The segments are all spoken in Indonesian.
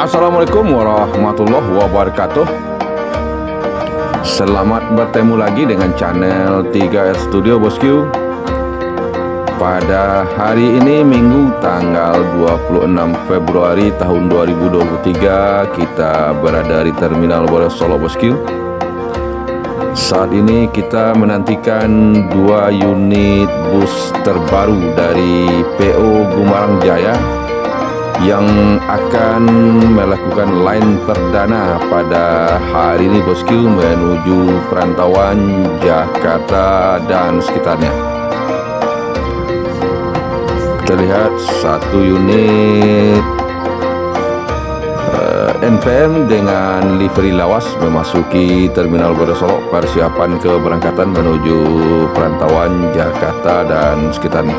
Assalamualaikum warahmatullahi wabarakatuh. Selamat bertemu lagi dengan channel 3R Studio Bosku. Pada hari ini Minggu tanggal 26 Februari tahun 2023, kita berada di Terminal Borosolo Bosku. Saat ini kita menantikan 2 unit bus terbaru dari PO Gumarang Jaya yang akan melakukan line perdana pada hari ini Bosku menuju perantauan Jakarta dan sekitarnya. Kita lihat 1 unit NPM dengan livery lawas memasuki Terminal Borosolo, persiapan keberangkatan menuju perantauan Jakarta dan sekitarnya.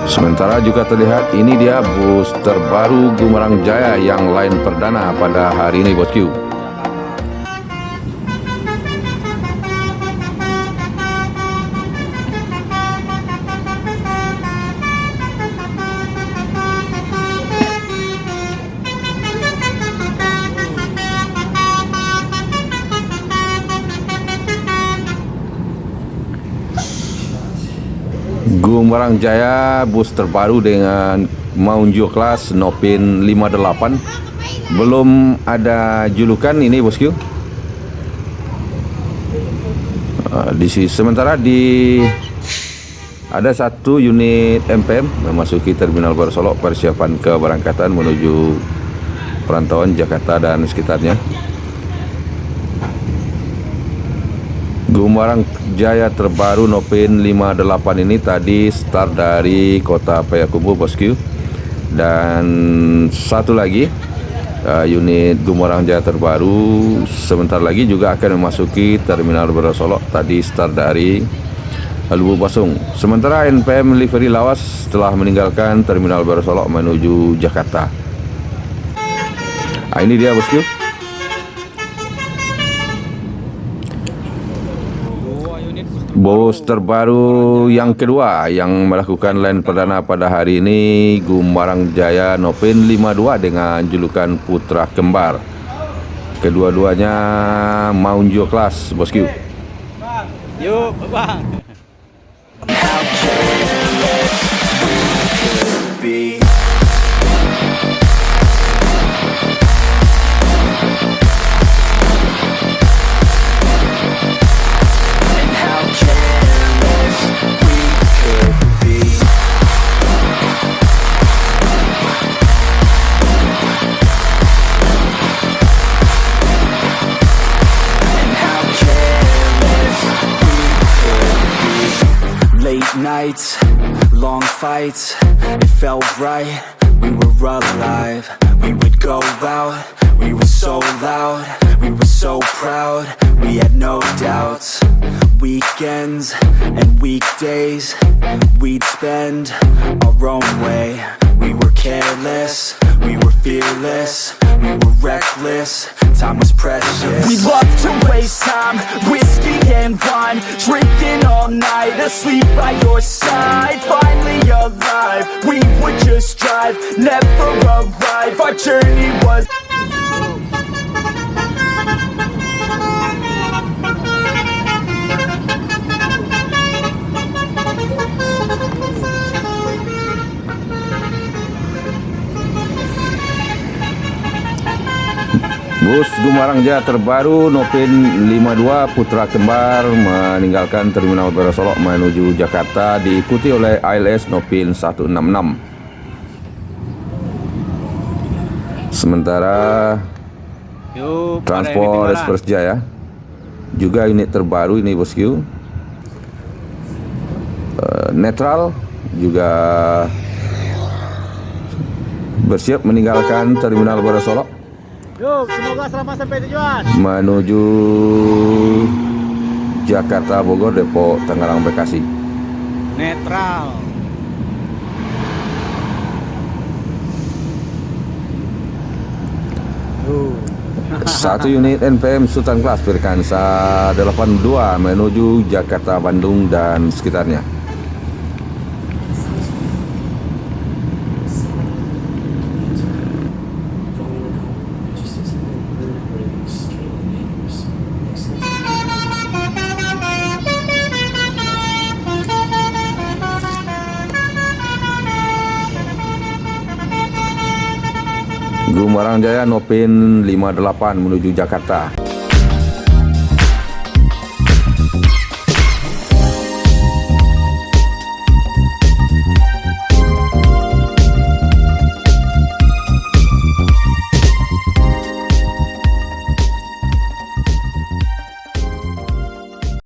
Sementara juga terlihat ini dia bus terbaru Gumarang Jaya yang line perdana pada hari ini Bosku. Gumarang Jaya bus terbaru dengan Maunjo kelas Nopin 58. Belum ada julukan ini Bosku. Sementara ada 1 unit MPM memasuki Terminal Borosolo, persiapan keberangkatan menuju perantauan Jakarta dan sekitarnya. Gumarang Jaya terbaru Nopin 58 ini tadi start dari kota Payakumbuh Bosku. Dan satu lagi unit Gumarang Jaya terbaru sebentar lagi juga akan memasuki Terminal Borosolo, tadi start dari Lubuk Basung. Sementara NPM livery lawas telah meninggalkan Terminal Borosolo menuju Jakarta. Ini dia Bosku. Bus terbaru yang kedua yang melakukan line perdana pada hari ini Gumarang Jaya Nopin 52 dengan julukan Putra Kembar. Kedua-duanya Maunjo kelas Bosku. Yuk, Bang. Nights, long fights, it felt right, we were alive. We would go out, we were so loud, we were so proud, we had no doubts. Weekends and weekdays, we'd spend our own way. We were careless, we were fearless, we were reckless, time was precious. We loved to waste time, whiskey and wine, drinking all night, asleep by your side. Finally alive, we would just drive, never arrive. Our journey was Bus Gumarang Jaya terbaru Nopin 52 Putra Kembar meninggalkan Terminal Borosolo menuju Jakarta, diikuti oleh ALS Nopin 166. Sementara Transport Express Jaya juga unit terbaru ini Bosku, netral juga bersiap meninggalkan Terminal Borosolo. Yuk, semoga selamat sampai tujuan. Menuju Jakarta, Bogor, Depok, Tangerang, Bekasi. Netral. Satu unit NPM Sultan Kelas Firkansa 82 menuju Jakarta, Bandung dan sekitarnya. Gumarang Jaya Nopin 58 menuju Jakarta.